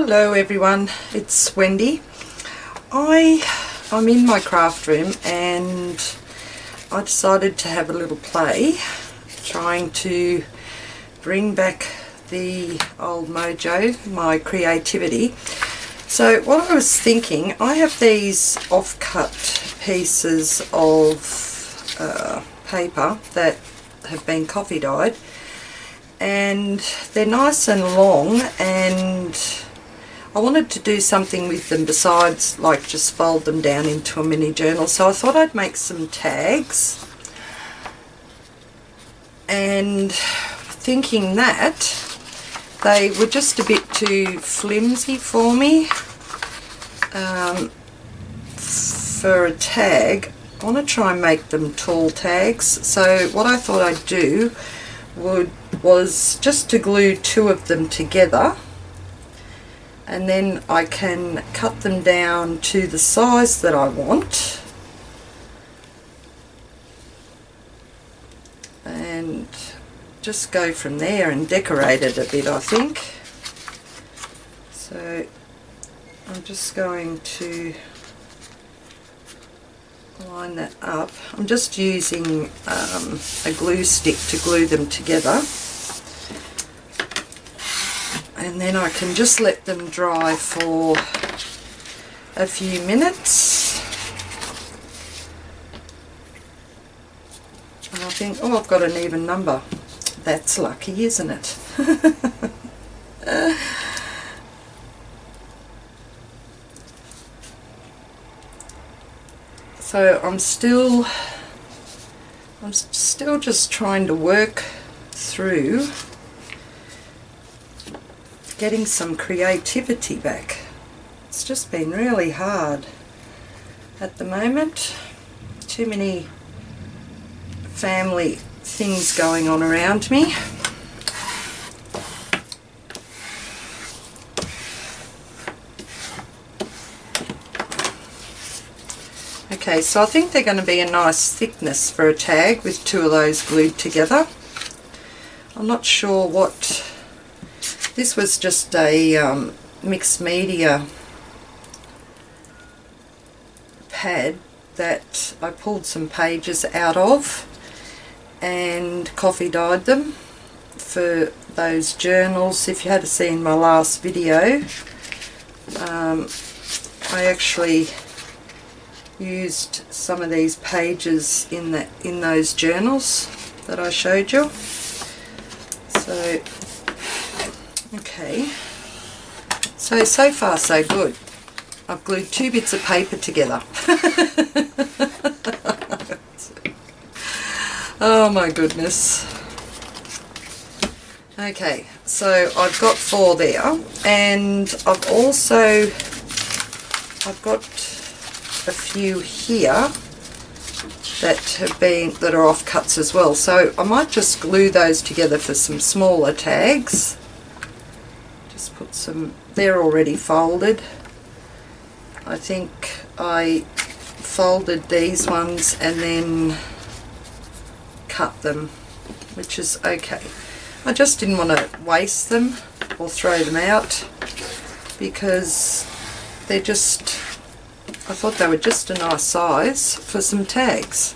Hello everyone, it's Wendy. I'm in my craft room and I decided to have a little play trying to bring back the old mojo, my creativity. So what I was thinking, I have these off-cut pieces of paper that have been coffee dyed, and they're nice and long, and I wanted to do something with them besides like just fold them down into a mini journal. So I thought I'd make some tags, and thinking that they were just a bit too flimsy for me for a tag. I want to try and make them tall tags. So what I thought I'd do was just to glue two of them together, and then I can cut them down to the size that I want and just go from there and decorate it a bit, I think. So I'm just going to line that up. I'm just using a glue stick to glue them together, and then I can just let them dry for a few minutes. And I think, oh, I've got an even number. That's lucky, isn't it? So I'm still just trying to work through getting some creativity back. It's just been really hard at the moment. Too many family things going on around me. Okay, so I think they're going to be a nice thickness for a tag with two of those glued together. I'm not sure what... This was just a mixed media pad that I pulled some pages out of and coffee dyed them for those journals. If you had seen my last video, I actually used some of these pages in those journals that I showed you. So okay, so far so good. I've glued two bits of paper together. Oh my goodness. Okay, so I've got 4 there, and I've got a few here that are offcuts as well. So I might just glue those together for some smaller tags. Just put some, they're already folded. I think I folded these ones and then cut them, which is okay. I just didn't want to waste them or throw them out because they're just, I thought they were just a nice size for some tags.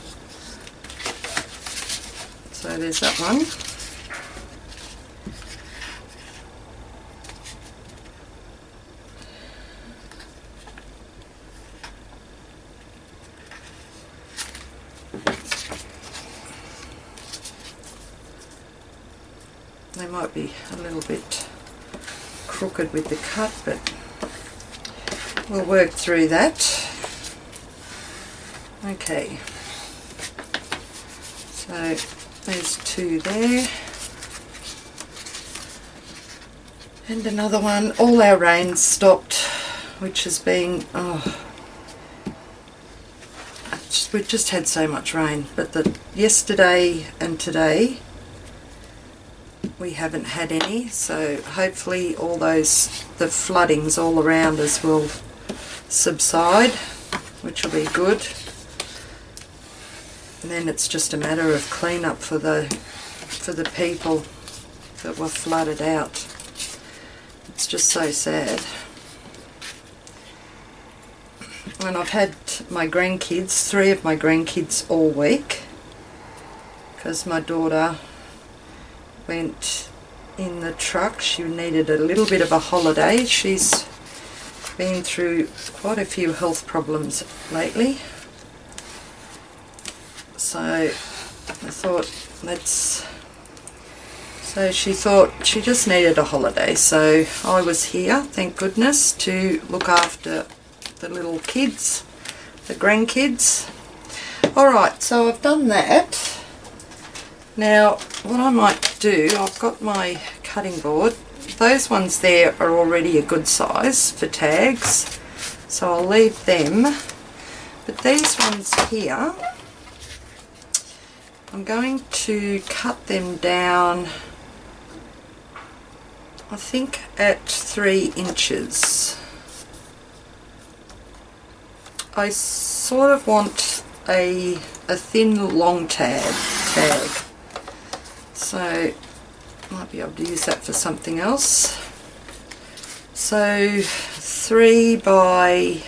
So there's that one. They might be a little bit crooked with the cut, but we'll work through that. Okay, so there's 2 there, and another one. All our rain stopped, which has been, we've just had so much rain, but yesterday and today we haven't had any, so hopefully all the floodings all around us will subside, which will be good. And then it's just a matter of clean up for the people that were flooded out. It's just so sad. And I've had my grandkids, 3 of my grandkids all week, because my daughter went in the truck. She needed a little bit of a holiday. She's been through quite a few health problems lately. So I thought, so she thought she just needed a holiday. So I was here, thank goodness, to look after the little kids, the grandkids. Alright, so I've done that. Now what I might do, I've got my cutting board. Those ones there are already a good size for tags, so I'll leave them. But these ones here, I'm going to cut them down, I think at 3 inches. I sort of want a thin long tag, so might be able to use that for something else. So 3 by,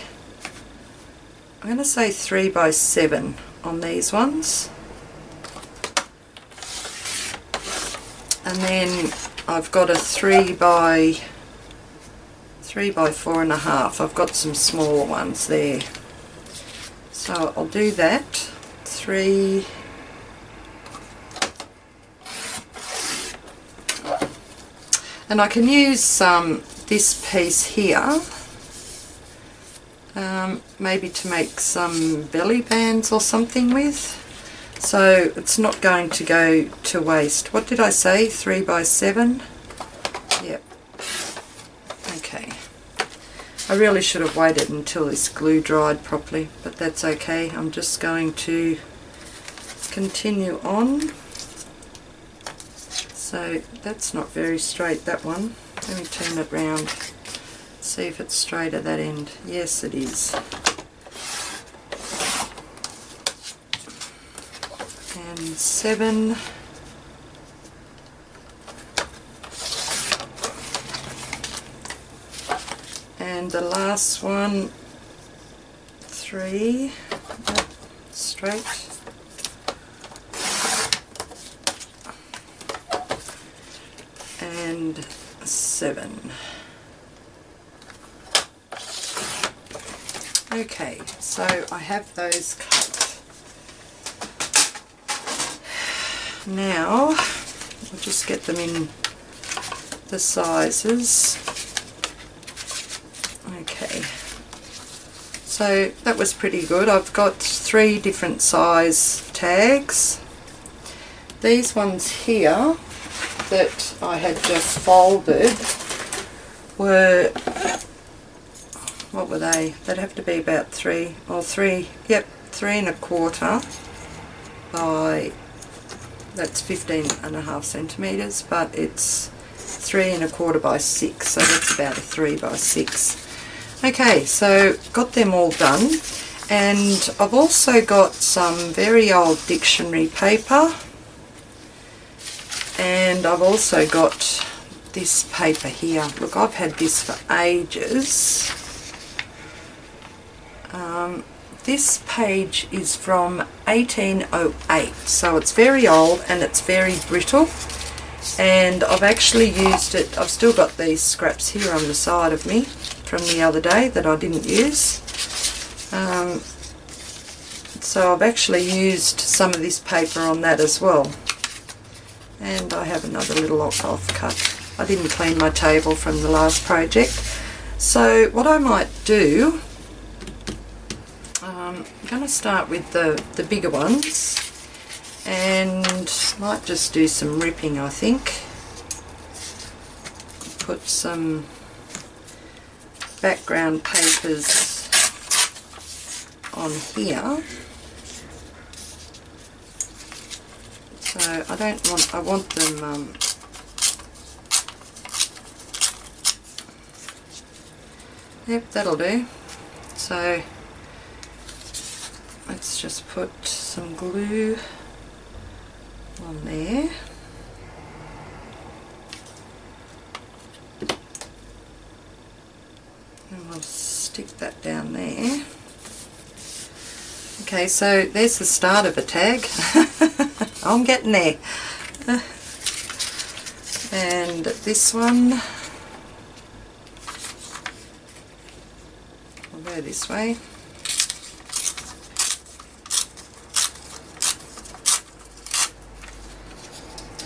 I'm going to say 3 by 7 on these ones, and then I've got a 3 by 4.5. I've got some smaller ones there. So I'll do that, 3, and I can use this piece here, maybe to make some belly bands or something with, so it's not going to go to waste. What did I say, 3 by 7? Yep. Okay. I really should have waited until this glue dried properly, but that's okay. I'm just going to continue on. So that's not very straight, that one. Let me turn it round, see if it's straight at that end. Yes, it is. And 7. And the last one, 3, straight. And 7. Okay, so I have those cut. Now I'll just get them in the sizes. Okay, so that was pretty good. I've got 3 different size tags. These ones here that I had just folded were, what were they? They'd have to be about 3 or 3, yep, 3.25 by, that's 15.5 centimetres, but it's 3.25 by 6, so that's about a 3 by 6. Okay, so got them all done, and I've also got some very old dictionary paper, and I've also got this paper here. Look, I've had this for ages. This page is from 1808, so it's very old and it's very brittle, and I've actually used it. I've still got these scraps here on the side of me from the other day that I didn't use. So I've actually used some of this paper on that as well. And I have another little off cut. I didn't clean my table from the last project. So what I might do, I'm going to start with the bigger ones, and might just do some ripping, I think. Put some background papers on here. So I want them yep, that'll do. So let's just put some glue on there. And we'll stick that down there. Okay, so there's the start of a tag. I'm getting there. And this one, I'll go this way.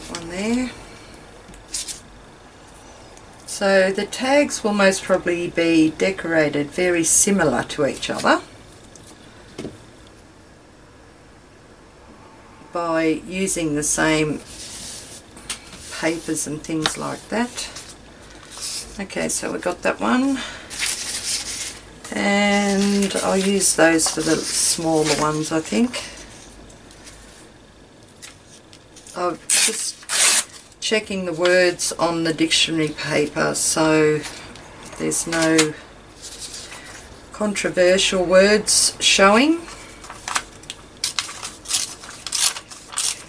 One there. So the tags will most probably be decorated very similar to each other by using the same papers and things like that. Okay, so we got that one, and I'll use those for the smaller ones, I think. I'm just checking the words on the dictionary paper so there's no controversial words showing.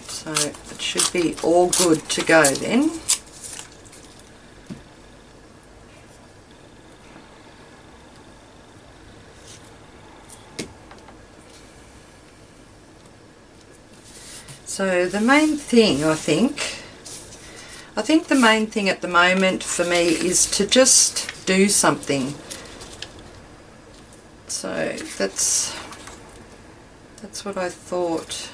So it should be all good to go then. So the main thing, I think the main thing at the moment for me is to just do something. So that's what I thought.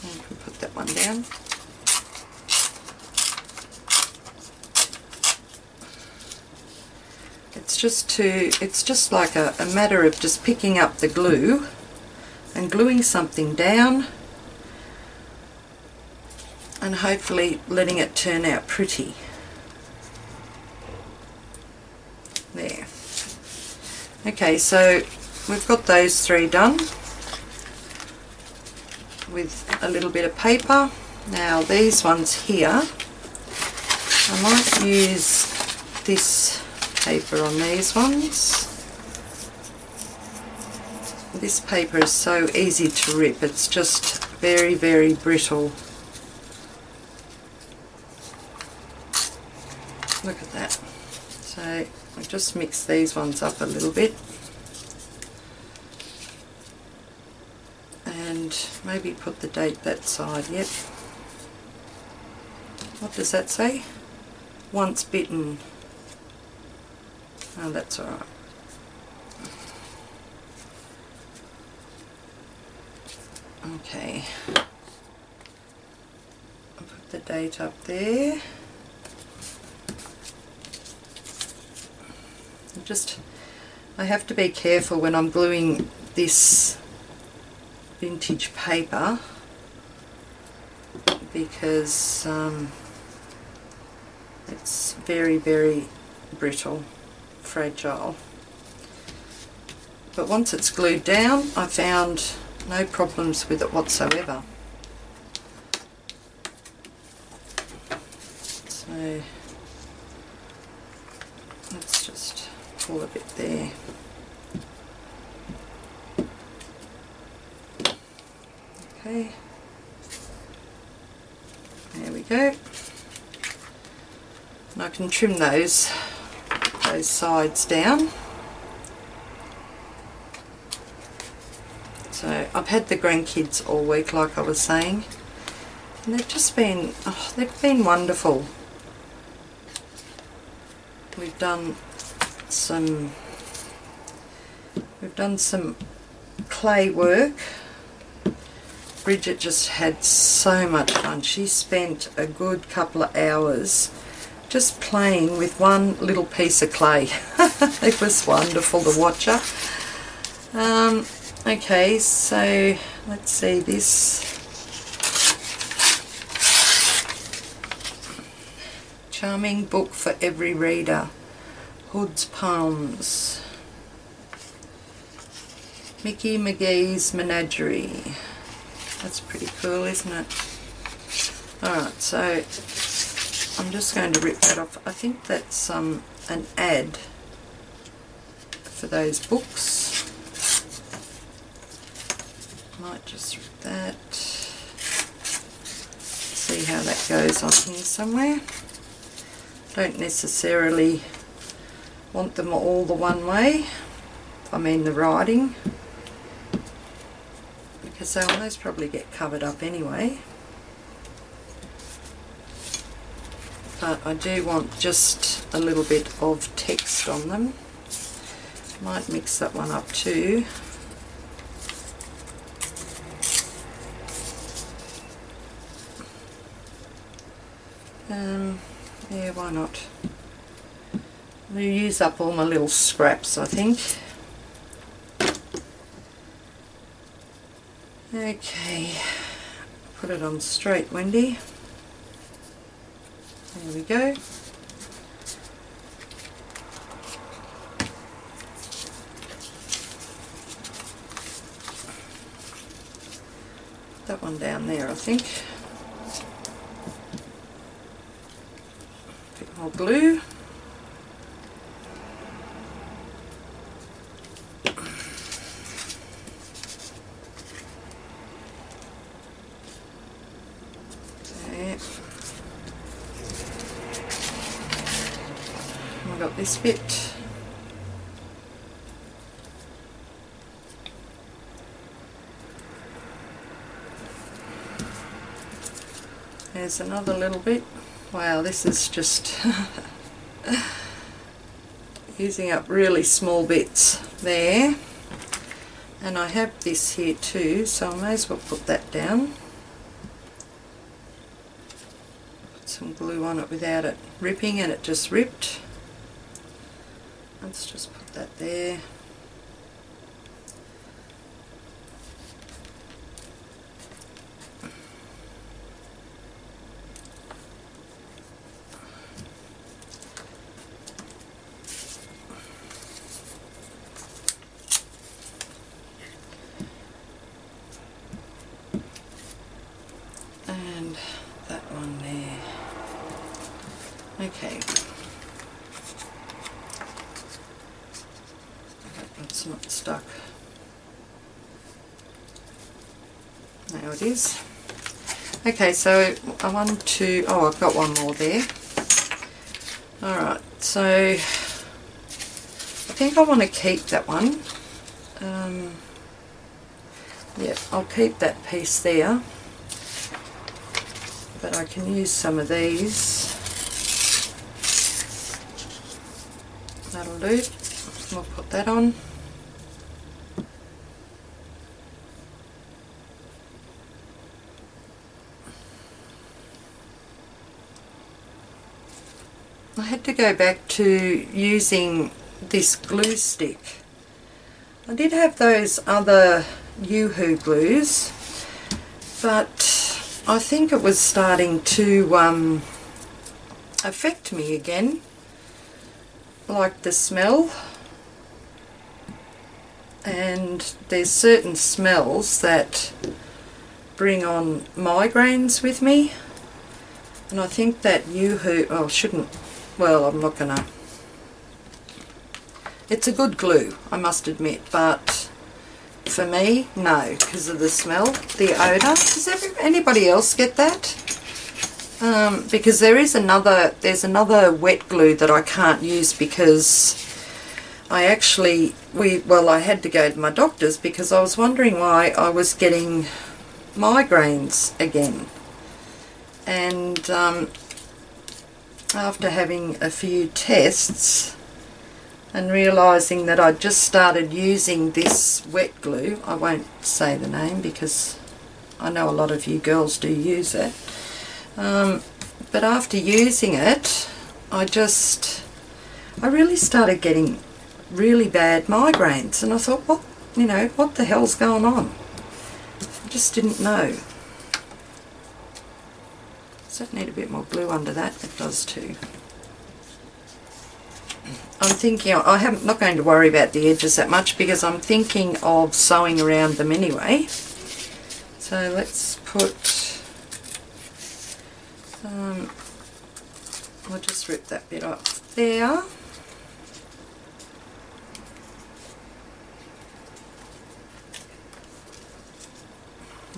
I can put that one down. It's just like a matter of just picking up the glue and gluing something down and hopefully letting it turn out pretty. There. Okay, so we've got those three done with a little bit of paper. Now these ones here, I might use this paper on these ones. This paper is so easy to rip, it's just very, very brittle. Look at that. So I just mix these ones up a little bit and maybe put the date that side. Yep. What does that say? Once bitten. Oh, that's alright. Okay. I'll put the date up there. I have to be careful when I'm gluing this vintage paper because it's very, very brittle, fragile. But once it's glued down, I found no problems with it whatsoever. So let's just pull a bit there. Okay, there we go. And I can trim those sides down. So I've had the grandkids all week, like I was saying, and they've just been, oh, they've been wonderful. We've done some clay work. Bridget just had so much fun. She spent a good couple of hours just playing with one little piece of clay. It was wonderful to watch her. Okay, so let's see this. Charming book for every reader. Hood's Poems. Mickey McGee's Menagerie. That's pretty cool, isn't it? Alright, so I'm just going to rip that off. I think that's an ad for those books. Might just rip that. See how that goes on here somewhere. Don't necessarily want them all the one way, I mean the writing, because they'll most probably get covered up anyway. But I do want just a little bit of text on them. Might mix that one up too. Yeah, why not? I'll use up all my little scraps, I think. Okay, put it on straight, Wendy. There we go. That one down there, I think. A bit more glue. Got this bit. There's another little bit. Wow, this is just using up really small bits there. And I have this here too, so I may as well put that down. Put some glue on it without it ripping, and it just ripped. Let's just put that there. And that one there. Okay. It's not stuck. Now it is. Okay, so I want to, oh, I've got one more there. Alright, so I think I want to keep that one. Yeah, I'll keep that piece there. But I can use some of these. That'll do. We'll put that on. I had to go back to using this glue stick. I did have those other Yoo-hoo glues, but I think it was starting to affect me again, like the smell. And there's certain smells that bring on migraines with me, and I think that Yoo-hoo, oh, shouldn't, well, I'm not gonna, it's a good glue, I must admit, but for me, no, because of the smell, the odour. Does anybody else get that? Because there's another wet glue that I can't use because I actually, I had to go to my doctor's because I was wondering why I was getting migraines again. And after having a few tests and realising that I'd just started using this wet glue, I won't say the name because I know a lot of you girls do use it, but after using it, I really started getting really bad migraines, and I thought, what the hell's going on? I just didn't know. Does that need a bit more glue under that? It does too. I'm thinking, I'm not going to worry about the edges that much because I'm thinking of sewing around them anyway. So let's put, I'll just rip that bit off there.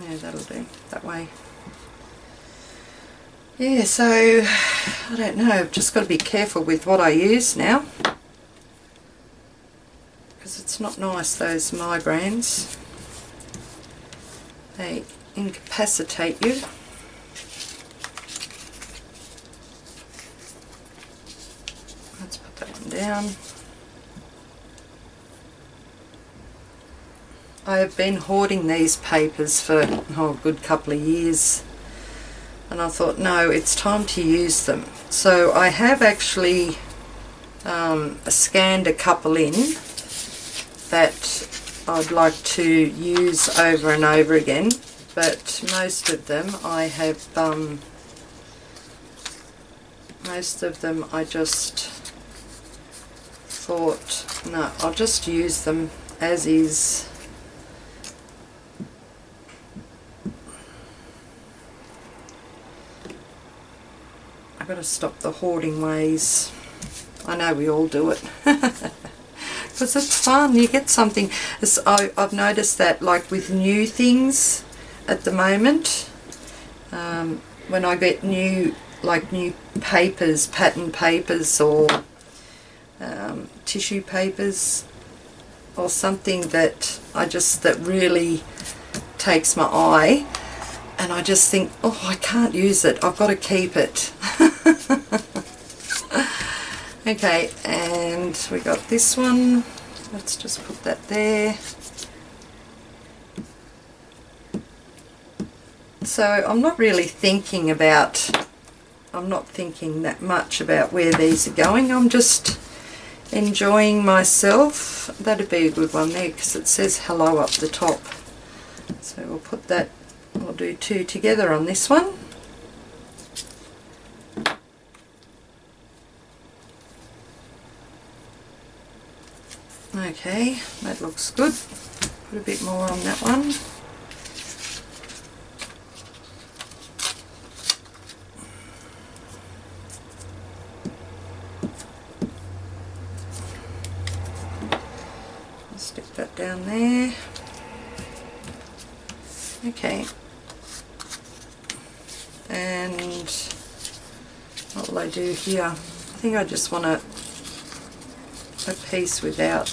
Yeah, that'll do, that way. Yeah, so I don't know, I've just got to be careful with what I use now. because it's not nice, those My Brands. They incapacitate you. Let's put that one down. I have been hoarding these papers for a good couple of years, and I thought, no, it's time to use them. So I have actually scanned a couple in that I'd like to use over and over again, but most of them I have, I just thought, no, I'll just use them as is. I've got to stop the hoarding ways. I know we all do it. Because it's fun, you get something. I've noticed that, like with new things at the moment, when I get new papers, pattern papers, or tissue papers, or something that that really takes my eye, and I just think, oh, I can't use it, I've got to keep it. Okay, and we got this one. Let's just put that there. So I'm not really thinking that much about where these are going. I'm just enjoying myself. That'd be a good one there because it says hello up the top. So we'll put that, we'll do two together on this one. Okay, that looks good. Put a bit more on that one. Stick that down there. Okay. And what will I do here? I think I just want a piece without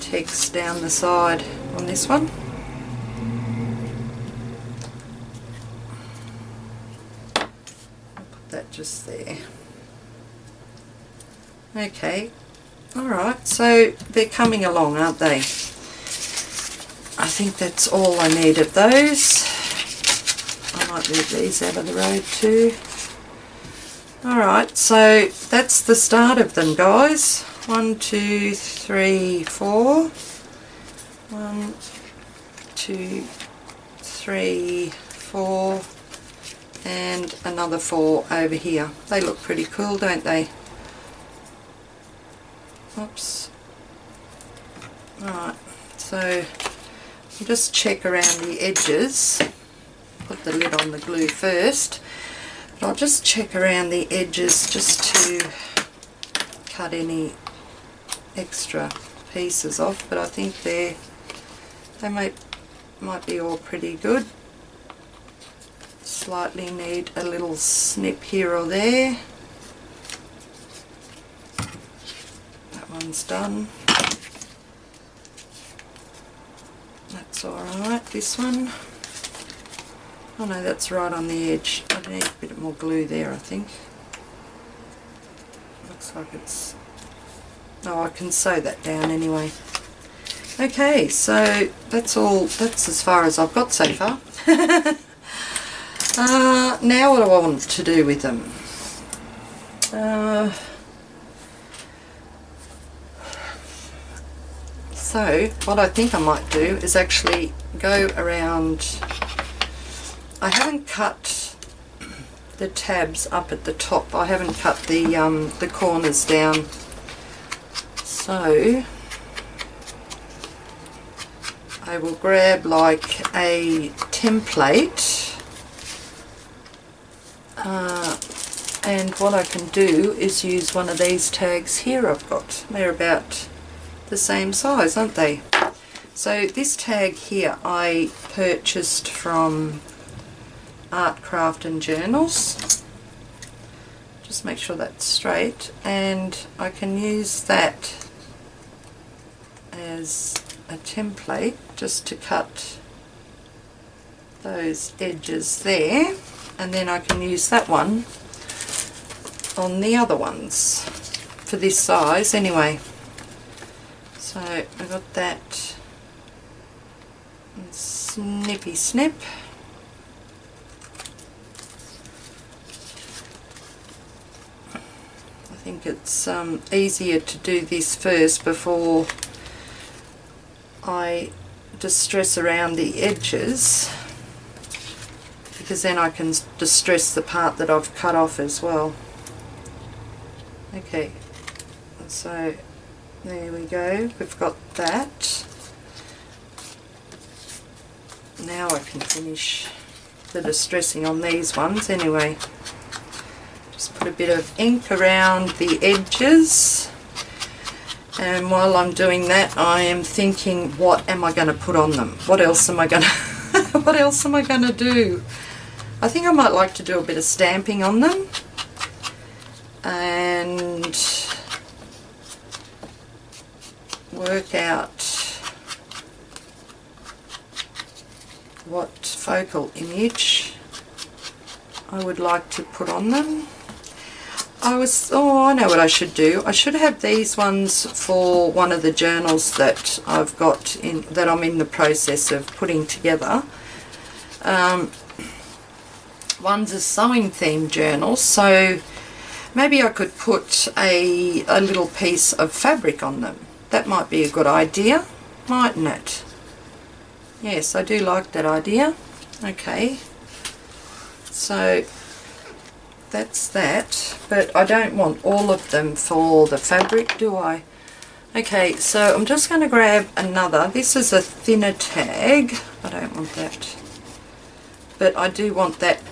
text down the side on this one. I'll put that just there. Okay, alright, so they're coming along, aren't they? I think that's all I need of those. I might move these out of the road too. Alright, so that's the start of them, guys. 1, 2, 3, 4. 1, 2, 3, 4, and another 4 over here. They look pretty cool, don't they? Oops. Alright, so I'll just check around the edges. Put the lid on the glue first. But I'll just check around the edges just to cut any extra pieces off, but I think they might be all pretty good. Slightly need a little snip here or there. That one's done. That's alright. This one, oh no, that's right on the edge. I need a bit more glue there, I think. Looks like it's... oh, I can sew that down anyway. Okay, so that's all. That's as far as I've got so far. Now what do I want to do with them? So what I think I might do is actually go around. I haven't cut the tabs up at the top. I haven't cut the corners down. So I will grab like a template, and what I can do is use one of these tags here I've got. They're about the same size, aren't they? So this tag here I purchased from Art, Craft and Journals. Just make sure that's straight, and I can use that as a template just to cut those edges there, and then I can use that one on the other ones for this size anyway. So I got that, and snippy snip. I think it's easier to do this first before I distress around the edges, because then I can distress the part that I've cut off as well. Okay, so there we go, we've got that. Now I can finish the distressing on these ones anyway. Just put a bit of ink around the edges, and while I'm doing that I am thinking, what am I going to put on them? What else am I going to what else am I going to do? I think I might like to do a bit of stamping on them, and work out what focal image I would like to put on them. I know what I should do. I should have these ones for one of the journals that I've got in, that I'm in the process of putting together. One's a sewing themed journal, so maybe I could put a little piece of fabric on them. That might be a good idea, mightn't it? Yes, I do like that idea. Okay, so that's that, but I don't want all of them for the fabric, do I? Okay, so I'm just going to grab another. This is a thinner tag. I don't want that, but I do want that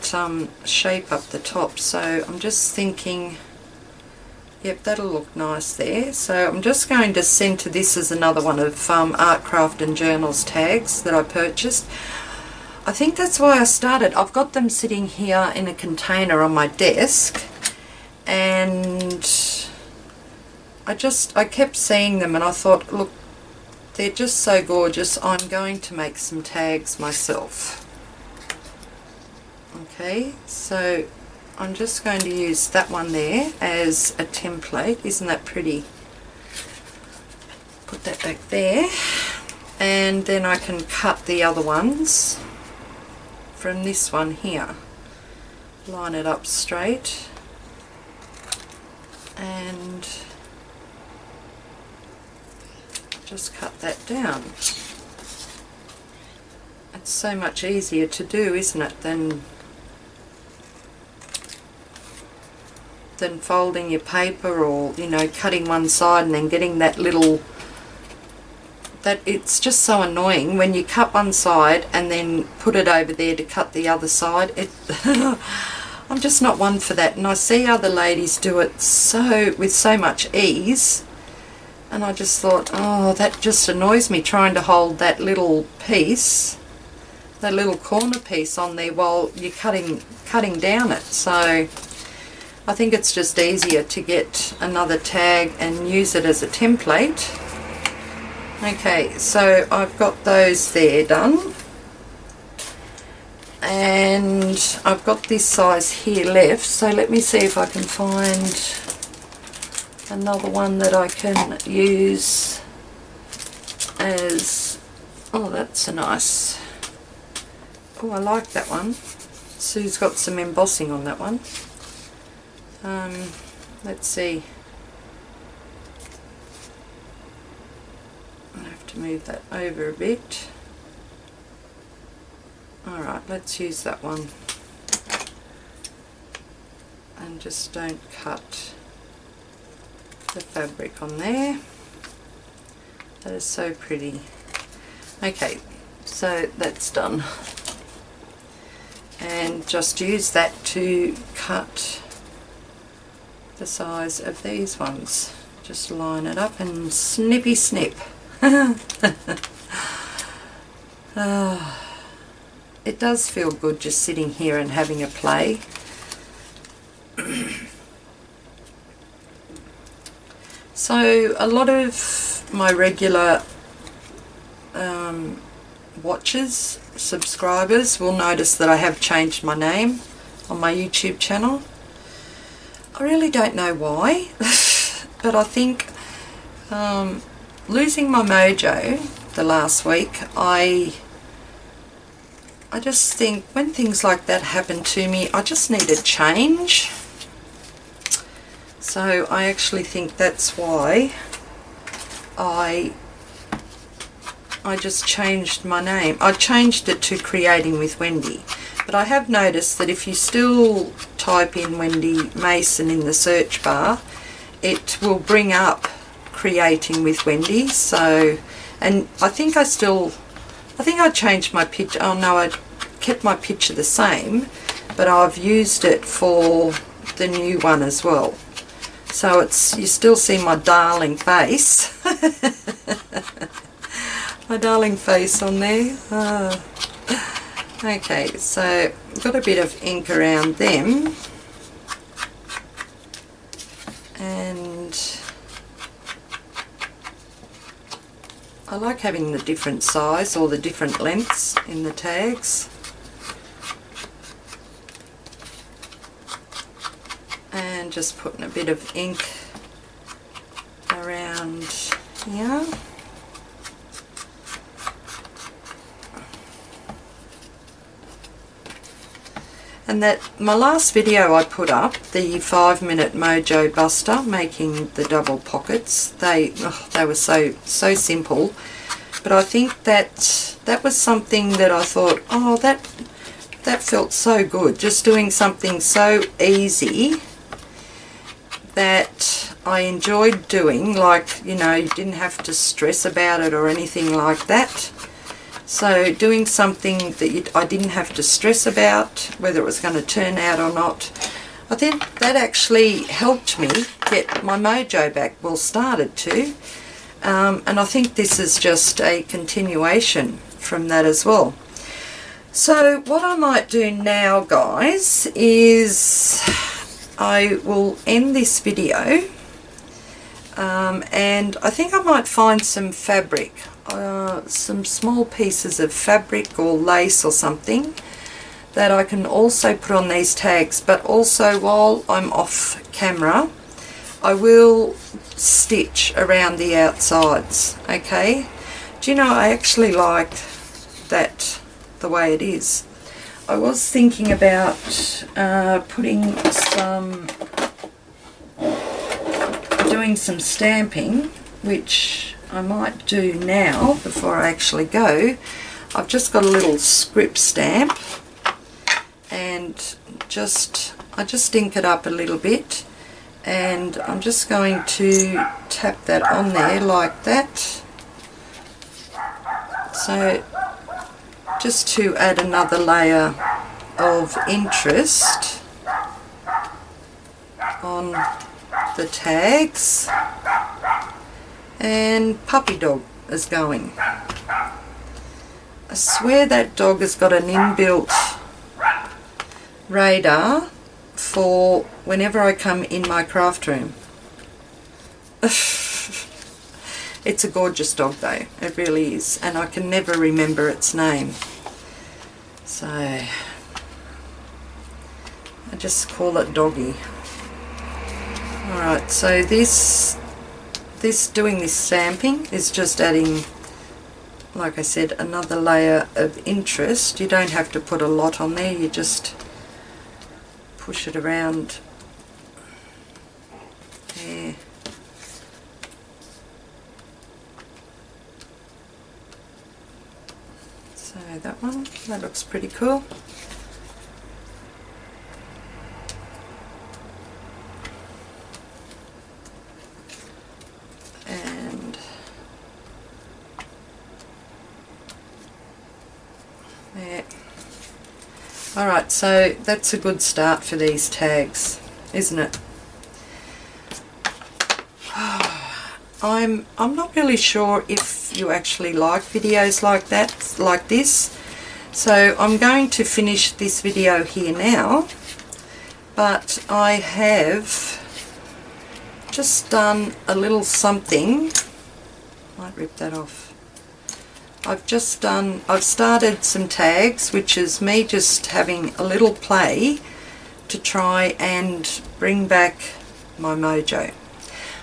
shape up the top, so I'm just thinking, yep, that'll look nice there. So I'm just going to center this as another one of Art, Craft and Journals tags that I purchased. I think that's why I started. I've got them sitting here in a container on my desk, and I kept seeing them and I thought, look, they're just so gorgeous, I'm going to make some tags myself. Okay, so I'm just going to use that one there as a template. Isn't that pretty? Put that back there, and then I can cut the other ones from this one here. Line it up straight and just cut that down. It's so much easier to do, isn't it, than folding your paper, or, you know, cutting one side and then getting that little, that it's just so annoying when you cut one side and then put it over there to cut the other side. I'm just not one for that, and I see other ladies do it with so much ease, and I just thought, oh, that just annoys me, trying to hold that little piece, that little corner piece on there while you're cutting down it. So I think it's just easier to get another tag and use it as a template. Okay, so I've got those there done, and I've got this size here left, so let me see if I can find another one that I can use as, oh, that's a nice, oh, I like that one. Sue's got some embossing on that one. Let's see, I have to move that over a bit. Alright, let's use that one, and just don't cut the fabric on there. That is so pretty. Okay, so that's done, and just use that to cut the size of these ones. Just line it up and snippy snip. It does feel good just sitting here and having a play. So a lot of my regular watchers, subscribers will notice that I have changed my name on my YouTube channel. I really don't know why, but I think losing my mojo the last week, I just think when things like that happen to me, I just need a change. So I actually think that's why I just changed my name. I changed it to Creating with Wendy. But I have noticed that if you still type in Wendy Mason in the search bar, it will bring up Creating with Wendy. So, and I think I changed my picture. Oh no, I kept my picture the same, but I've used it for the new one as well. So it's, you still see my darling face. My darling face on there. Okay, so I've got a bit of ink around them, and I like having the different size or the different lengths in the tags. And just putting a bit of ink around here. And that, my last video I put up, the 5-minute Mojo Buster, making the double pockets, they were so simple, but I think that was something that I thought, oh, that felt so good, just doing something so easy that I enjoyed doing, like, you know, you didn't have to stress about it or anything like that. So doing something that I didn't have to stress about whether it was going to turn out or not, I think that actually helped me get my mojo back, well, started to, and I think this is just a continuation from that as well. So what I might do now, guys, is I will end this video, and I think I might find some fabric, some small pieces of fabric or lace or something that I can also put on these tags, but also while I'm off camera I will stitch around the outsides. Okay, do you know, I actually like that the way it is. I was thinking about doing some stamping, which I might do now before I actually go. I've just got a little script stamp, and I just ink it up a little bit, and I'm just going to tap that on there like that, so just to add another layer of interest on the tags. And puppy dog is going. I swear that dog has got an inbuilt radar for whenever I come in my craft room. It's a gorgeous dog though, it really is, and I can never remember its name. So I just call it Doggy. Alright, so doing this stamping is just adding, like I said, another layer of interest. You don't have to put a lot on there, you just push it around there. So that one, that looks pretty cool. And there. Alright, so that's a good start for these tags, isn't it? I'm not really sure if you actually like videos like that, like this, so I'm going to finish this video here now, but I have just done a little something, might rip that off, I've started some tags, which is me just having a little play to try and bring back my mojo.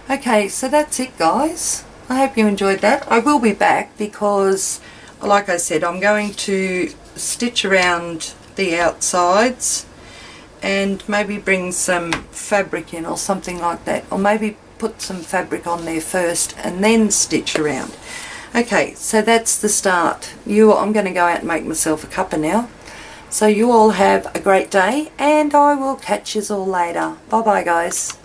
Okay, so that's it guys. I hope you enjoyed that. I will be back because, like I said, I'm going to stitch around the outsides and maybe bring some fabric in or something like that, or maybe put some fabric on there first and then stitch around. Okay, so that's the start. I'm going to go out and make myself a cuppa now. So you all have a great day, and I will catch you all later. Bye bye guys.